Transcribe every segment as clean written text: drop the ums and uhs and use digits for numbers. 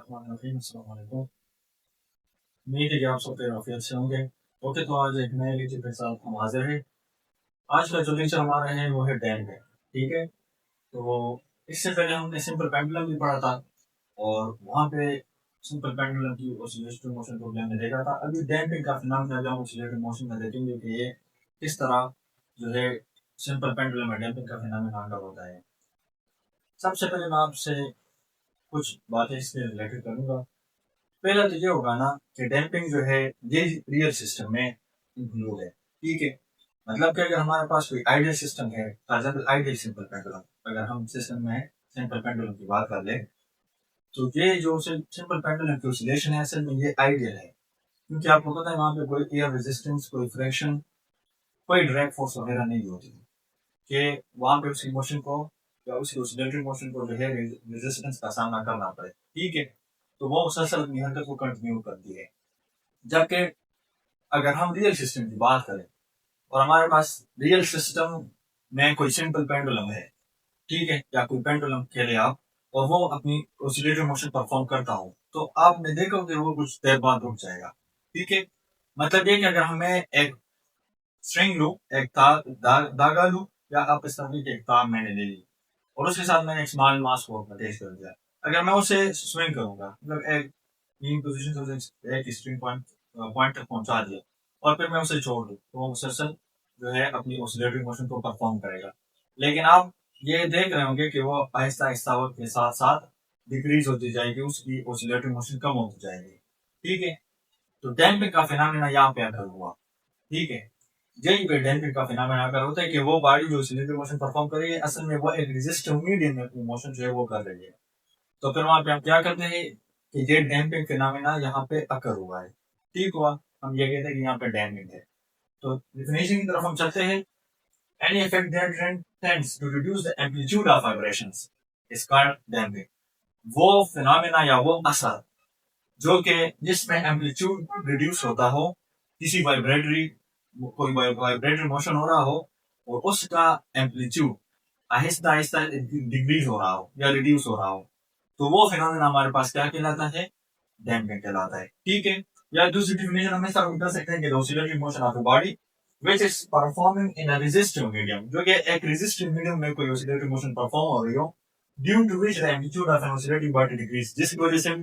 बिस्मिल्लाहिर्रहमानिर्रहीम। अस्सलाम वालेकुम। उम्मीद है कि आप सब खैरियत से होंगे। ओके, तो आज एक नए लेक्चर के साथ हम हाजिर हैं। आज का जो लेक्चर हमारा है वो है डैम्पिंग। ठीक है, तो इससे पहले हमने सिंपल पेंडुलम भी पढ़ा था और वहाँ पे सिंपल पेंडुलम की ऑसिलेटरी मोशन को भी हमने देखा था। अभी डैम्पिंग का फिनोमेना जो हम ऑसिलेटरी मोशन में देखेंगे कि ये किस तरह जो है सिंपल पेंडुलम में डैम्पिंग का फिनोमेना अंडर होता है। सबसे पहले मैं आपसे कुछ बातें इसके रिलेटेड करूँगा। पहला तो ये होगा ना कि डैम्पिंग जो है ये रियल सिस्टम में इंक्लूड है। ठीक है, मतलब कि अगर हमारे पास कोई आइडियल सिस्टम है, for example ideal simple pendulum, अगर हम सिस्टम में सिंपल पेंडुलम की बात कर ले तो ये जो सिंपल पेंडुलम की ऑसिलेशन है असल में ये आइडियल है, क्योंकि आपको पता है वहाँ पे कोई एयर रेजिस्टेंस, कोई फ्रिक्शन, कोई ड्रैग फोर्स वगैरह नहीं होती कि वहाँ पे उसकी मोशन को या उसकी ऑसिलेटरी मोशन को जो है रेजिस्टेंस का सामना करना पड़े। ठीक है, तो वो मुसलसल अपनी हरकत को कंटिन्यू करती है। जबकि अगर हम रियल सिस्टम की बात करें और हमारे पास रियल सिस्टम में कोई सिंपल पेंडुलम है, ठीक है, या कोई पेंडुलम खेले आप और वो अपनी ऑसिलेटरी मोशन परफॉर्म करता हो, तो आपने देखा कि वो कुछ देर बाद रुक जाएगा। ठीक है, मतलब ये कि अगर हमें एक स्ट्रिंग लूं, एक धागा लूं, या आप इस तरह की एक तार मैंने ले ली और उसके साथ मैंने एक स्मॉल मास को अटैच कर दिया। अगर मैं उसे स्विंग करूंगा, मतलब एक मीन पोजीशन से एक स्ट्रिंग पॉइंट तक पहुंचा दिया और फिर मैं उसे छोड़ दूं, तो वो मुसलसल जो है अपनी ऑसिलेटरी मोशन को परफॉर्म करेगा। लेकिन आप ये देख रहे होंगे कि वो आहिस्ता आहिस्ता वक्त के साथ साथ डिक्रीज होती जाएगी, उसकी ऑसिलेटरी मोशन कम होती जाएगी। ठीक है, तो डैम्पिंग का फिनोमेना यहाँ पे अगर हुआ, ठीक है, यही पे डैम्पिंग का फिनोमेना अगर होता है कि वो बॉडी जो ऑसिलेटरी मोशन परफॉर्म कर रही है असल में वो एक रेजिस्टिव मीडियम में अपनी मोशन जो है वो कर रही है, तो फिर वहां पे हम क्या करते हैं कि ये डैम्पिंग फिनोमेना यहाँ पे अकर हुआ है। ठीक हुआ, हम ये कहते हैं कि यहाँ पे डैम्पिंग है। तो डेफिनेशन की तरफ हम चलते हैं। Any effect that tends to reduce the amplitude of vibrations is called damping. वो फिनोमेना या वो असर जो कि जिसमें एम्पलीट्यूड रिड्यूस होता हो, किसी कोई वाइब्रेटरी मोशन हो रहा हो और उसका एम्पलीट्यूड आहिस्ता आहिस्ता डिक्रीज हो रहा हो या रिड्यूस हो रहा हो, तो वो फिनोमेना हमारे पास क्या कहलाता है? डैम्पिंग कहलाता है। ठीक है, या दूसरी डिफिनेशन हम ऐसा कर सकते हैं कि oscillatory motion of the body which is performing in a resistive medium, जो कि एक resistive medium में कोई oscillatory motion perform हो रही हो, due to which the amplitude of an oscillating body decrease, जिसकी वजह से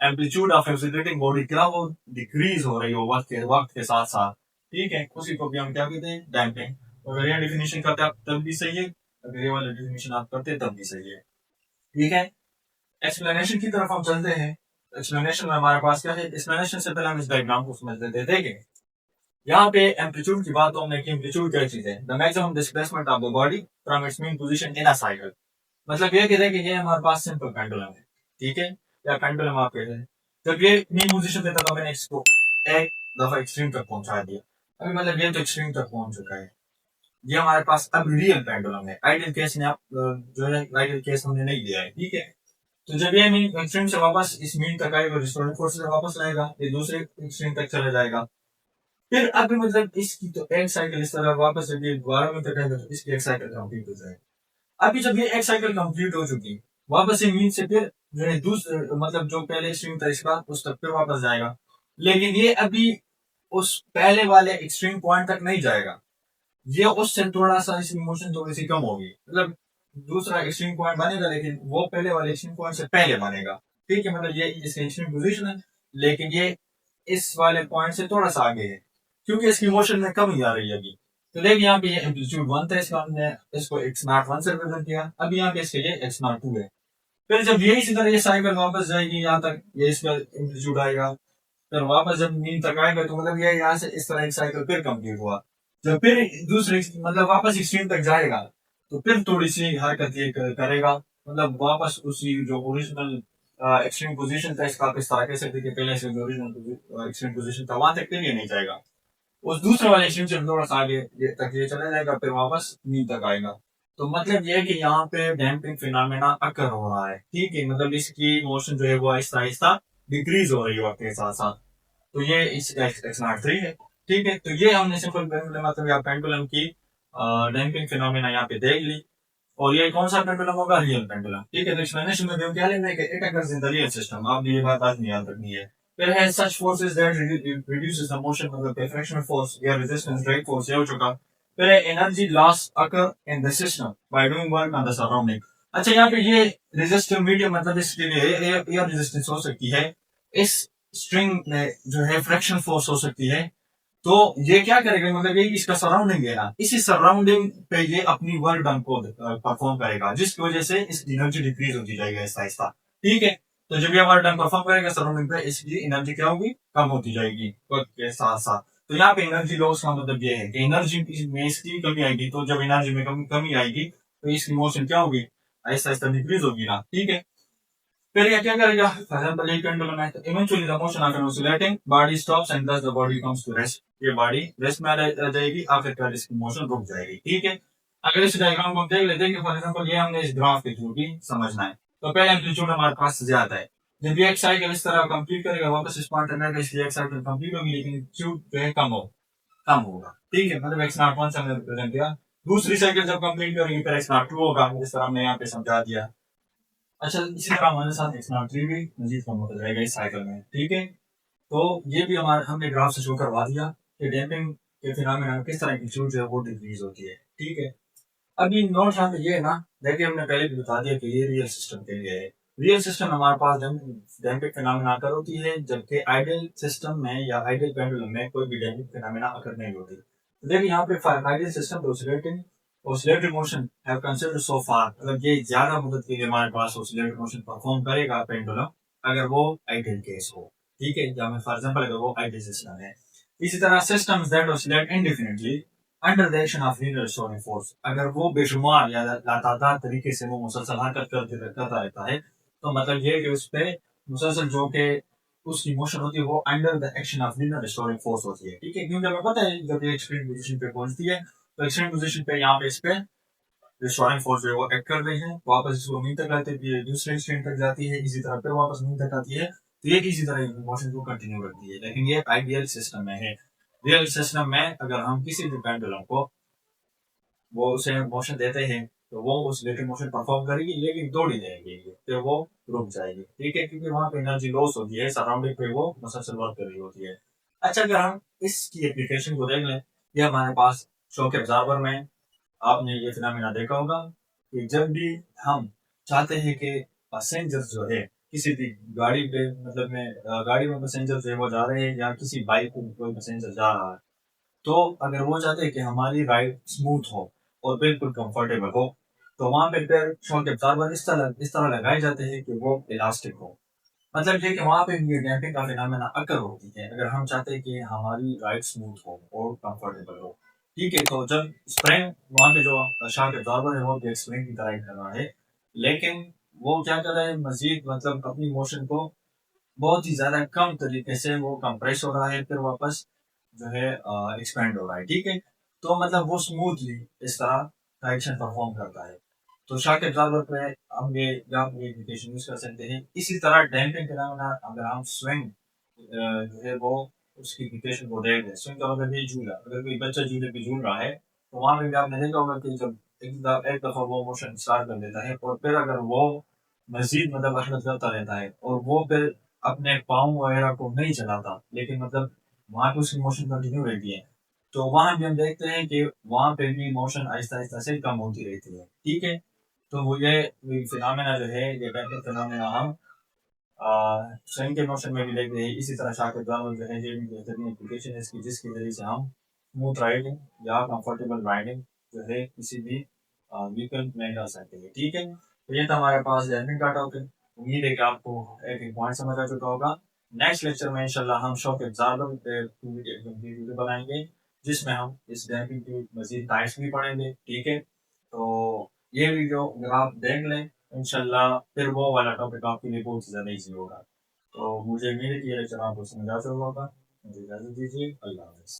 amplitude of oscillating body क्या हो decrease हो रही हो वक्त के साथ साथ। ठीक है, उसी को भी हम क्या कहते हैं? डैम्पिंग। अगर यह डिफिनेशन करते आप तब भी सही है, अगर ये वाला डिफिनेशन आप करते तब भी सही है। ठीक है, एक्सप्लेनेशन की तरफ हम चलते हैं। एक्सप्लेनेशन में हमारे पास क्या है? एक्सप्लेनेशन से पहले हम इस डायग्राम को समझ लेते हैं। देखें यहाँ पे एम्पलीट्यूड की बात हमने की, एम्पलीट्यूड क्या चीज है? The maximum displacement of the body from its mean position in a cycle. मतलब ये कहते हैं कि ये हमारे पास सिंपल पेंडुलम है, ठीक है, या पेंडुलम आप कहते हैं। जब ये मीन पोजीशन देता था मैंने इसको एक दफा एक्सट्रीम तक पहुंचा दिया, अभी मतलब ये तो एक्सट्रीम तक पहुंच चुका है। ये हमारे पास अब रियल पेंडुलम है। आइडियल केस में आप जो है आइडियल केस हमने नहीं लिया है। ठीक है, तो जब ये मीन एक्सट्रीम से वापस इस मीन तक आएगा, रिस्टोरेंट फोर्स से वापस लाएगा, ये दूसरे एक्सट्रीम तक चला जाएगा। फिर अभी मतलब इसकी तो एक साइकिल इस तरह वापस जब ये दोबारा में तक आएगा तो इसकी एक साइकिल कंप्लीट हो जाएगी। अभी जब ये एक साइकिल कंप्लीट हो चुकी, वापस से मीन से फिर जो है दूसरे मतलब जो पहले एक्सट्रीम था इसका उस तक फिर वापस जाएगा, लेकिन ये अभी उस पहले वाले एक्सट्रीम पॉइंट तक नहीं जाएगा, ये उससे थोड़ा सा इसकी मोशन थोड़ी सी कम होगी, मतलब दूसरा एक्सट्रीम पॉइंट बनेगा लेकिन वो पहले वाले एक्सट्रीम पॉइंट से पहले बनेगा। ठीक है, मतलब ये इसकी एक्सट्रीम पोजीशन है लेकिन ये इस वाले पॉइंट से थोड़ा सा आगे है क्योंकि इसकी मोशन में कमी आ रही है अभी। तो देखिए यहाँ पे ये एम्पलीट्यूड 1 था, इसका हमने इसको x0 1 से रिप्रेजेंट किया, अभी यहाँ पे इसके लिए x0 2 है। फिर जब ये इसी तरह ये साइकिल वापस जाएगी यहाँ तक, ये इसका एम्पलीट्यूड आएगा, फिर वापस जब मीन तक आएगा तो मतलब ये यहाँ से इस तरह एक साइकिल फिर कंप्लीट हुआ। जब फिर दूसरे मतलब वापस एक्सट्रीम तक जाएगा तो फिर थोड़ी सी हरकत ये करेगा, मतलब वापस उसी जो ओरिजिनल एक्सट्रीम पोजीशन था इसका आप इस तरह कह सकते कि पहले से जो ओरिजिनल एक्सट्रीम पोजीशन था वहां तक फिर ये नहीं जाएगा, उस दूसरे वाले एक्सट्रीम से थोड़ा सा आगे तक ये चला जाएगा, फिर वापस मीन तक आएगा। तो मतलब ये है कि यहाँ पे डैम्पिंग फिनोमेना अकर हो रहा है। ठीक है, मतलब इसकी मोशन जो है वो आहिस्ता आहिस्ता डिक्रीज हो रही है वक्त के साथ साथ। तो ये इस x03 है। ठीक है, तो ये हमने सिंपल पेंडुलम मतलब या पेंडुलम की डैम्पिंग फिनोमेना यहाँ पे देख ली। और ये कौन सा पेंडुलम होगा? Real pendulum. ठीक है, तो एक्सप्लेनेशन में हम क्या लेंगे कि it occurs in the real system. आपने ये बात आज नहीं याद रखनी है। फिर है such forces that reduces the motion, मतलब फ्रिक्शनल फोर्स या रेजिस्टेंस, ड्रैग फोर्स, ये हो चुका। फिर है energy loss occur in the system by doing work on the surrounding. अच्छा, यहाँ पे ये रेजिस्टिव मीडियम मतलब इसके लिए एयर रेजिस्टेंस हो सकती है, इस स्ट्रिंग में जो है फ्रिक्शन फोर्स हो सकती है। तो ये क्या करेगा, मतलब ये इसका सराउंडिंग है ना, इसी सराउंडिंग पे ये अपनी वर्क डन को परफॉर्म करेगा, जिसकी वजह से इसकी एनर्जी डिक्रीज होती जाएगी आहिस्ता आहिस्ता। ठीक है, तो जब ये वर्क डन परफॉर्म करेगा सराउंडिंग पे, इसकी एनर्जी क्या होगी? कम होती जाएगी वक्त के साथ साथ। तो यहाँ पे एनर्जी लॉस का मतलब ये है कि एनर्जी में इसकी कमी आएगी, तो जब एनर्जी में कमी आएगी तो इसकी मोशन क्या होगी? आहिस्ता आहिस्ता डिक्रीज होगी ना। ठीक है, फिर ये क्या करेगा? फॉर एग्जांपल ये पेंडुलम है, तो eventually the motion after oscillating body stops and thus the body comes to rest. ये बॉडी रेस्ट में आ जाएगी, आखिरकार इसकी मोशन रुक जाएगी। ठीक है, अगर इस डायग्राम को देख लेते हैं कि फॉर एग्जांपल ये हमने इस ग्राफ के थ्रू भी समझना है। तो पहले एम्पलीट्यूड हमारे पास ज्यादा है, जब ये एक साइकिल इस तरह कंप्लीट करेगा वापस इस पॉइंट में आएगा, इसलिए एक साइकिल कंप्लीट होगी, लेकिन एम्पलीट्यूड जो है कम होगा। ठीक है, मतलब एक्स नॉट 1 से हमने रिप्रेजेंट किया। दूसरी साइकिल जब कंप्लीट करेंगे फिर एक्स नॉट 2 होगा, जिस तरह हमने यहाँ पे समझा दिया। अच्छा, इसी तरह हमारे साथ एक्स03 भी मजीद कम होता जाएगा इस साइकिल में। ठीक है, तो ये भी हमारे हमने ग्राफ से शो करवा दिया कि डैम्पिंग के फिनोमेना किस तरह की चीज जो है वो डिक्रीज होती है। ठीक है, अभी नोट यहाँ पे ये है ना, देखिए हमने पहले भी बता दिया कि ये रियल सिस्टम के लिए है। रियल सिस्टम हमारे पास डैम्पिंग फिनोमेना अकर होती है, जबकि आइडियल सिस्टम में या आइडियल पेंडुलम में कोई भी डैम्पिंग फिनोमेना अकर नहीं होती। तो देखिए यहाँ पे ideal system oscillatory motion have considered so far, मतलब ये ज्यादा मदद के लिए हमारे पास ऑसिलेटरी मोशन परफॉर्म करेगा पेंडुलम, अगर वो आइडियल केस हो। ठीक है, या फॉर एग्जांपल अगर वो आइडियल सिस्टम है। इसी तरह systems that oscillate इंडेफिनिटली under the action of linear restoring force, अगर वो बेशुमार या लगातार तरीके से वो मुसलसल हरकत करता रहता है, तो मतलब ये कि उस पे मुसलसल जो के उसकी मोशन होती है वो under the action of linear restoring force होती है। ठीक है, क्योंकि हमें पता है जब ये एक्सट्रीम पोजीशन पे पहुंचती है, तो एक्सट्रीम पोजीशन पे यहाँ पे इस पे रिस्टोरिंग फोर्स जो है वो एक्ट कर रही है, वापस इसको मीन तक लाती है, दूसरे एक्सट्रीम तक जाती है, इसी तरह फिर वापस मीन तक आती है। तो ये इसी तरह मोशन को कंटिन्यू करती है, लेकिन ये आइडियल सिस्टम में है। रियल सिस्टम में अगर हम किसी भी पेंडुलम को वो उसे मोशन देते हैं, तो वो उस लेटिंग मोशन परफॉर्म करेगी, लेकिन दौड़ ही जाएगी, फिर वो रुक जाएगी। ठीक है, क्योंकि वहां पे एनर्जी लॉस होती है, सराउंडिंग पे वो मसलसल वर्क कर रही होती है। अच्छा, अगर हम इसकी एप्लीकेशन को देख लें, ये हमारे पास शॉक एब्जॉर्बर में आपने ये फिनोमेना देखा होगा कि जब भी हम चाहते हैं कि पैसेंजर जो है किसी भी गाड़ी पे, मतलब में गाड़ी में पैसेंजर जो है वो जा रहे हैं, या किसी बाइक में कोई पैसेंजर जा रहा है, तो अगर वो चाहते हैं कि हमारी राइड स्मूथ हो और बिल्कुल कंफर्टेबल हो, तो वहां पे फिर शॉक एब्जॉर्बर इस तरह लगाए जाते हैं कि वो इलास्टिक हो। मतलब ये कि वहां पे ये डैम्पिंग का फिनोमेना अकर होती है, अगर हम चाहते हैं कि हमारी राइड स्मूथ हो और कंफर्टेबल हो। ठीक है, तो जब स्प्रिंग वहां पे जो शॉक एब्जॉर्बर है वो भी स्प्रिंग की तरह ही कर रहा है, लेकिन वो क्या कर रहा है, मजीद मतलब अपनी मोशन को बहुत ही ज्यादा कम तरीके से वो कंप्रेस हो रहा है, फिर वापस जो है एक्सपेंड हो रहा है। ठीक है, तो मतलब वो स्मूथली इस तरह का एक्शन परफॉर्म करता है। तो शॉक एब्जॉर्बर पे हम ये एप्लीकेशन यूज कर सकते हैं। इसी तरह डैम्पिंग फिनोमेना अगर हम स्विंग जो है वो उसकी एप्लीकेशन को देख दें, स्विंग का मतलब ये झूला, अगर कोई बच्चा झूले पे झूल रहा है, तो वहां पे भी आपने देखा होगा कि जब एक दफा वो मोशन स्टार्ट कर देता है, और फिर अगर वो मजीद मतलब हरकत करता रहता है, और वो फिर अपने पाँव वगैरह को नहीं चलाता, लेकिन मतलब वहां पे उसकी मोशन कंटिन्यू रहती है, तो वहां भी हम देखते हैं कि वहां पे भी मोशन आहिस्ता आहिस्ता से कम होती रहती है। ठीक है, तो वो ये फिनोमेना जो है, ये बेहतर फिनोमेना हम स्वयं के मोशन में भी देखते हैं। इसी तरह शाकिर दावल जो है, ये भी बेहतरीन एप्लीकेशन है इसकी, जिसकी वजह से हम स्मूथ राइडिंग या कंफर्टेबल राइडिंग जो है किसी भी व्हीकल में कर सकते हैं। ठीक है, तो ये था हमारे पास लर्निंग का टॉपिक। उम्मीद है कि आपको एक एक पॉइंट समझ आ चुका होगा। नेक्स्ट लेक्चर में इंशाल्लाह हम शॉक एब्जॉर्बर पे वीडियो बनाएंगे, जिसमें हम इस डैम्पिंग की मजीद टाइप्स भी पढ़ेंगे। ठीक है, तो ये वीडियो अगर आप देख लें, इंशाल्लाह फिर वो वाला टॉपिक आपके लिए बहुत ज़्यादा ईजी होगा। तो मुझे उम्मीद है कि ये लेक्चर आपको समझ आ चुका होगा। मुझे इजाज़त दीजिए, अल्लाह हाफ़िज़।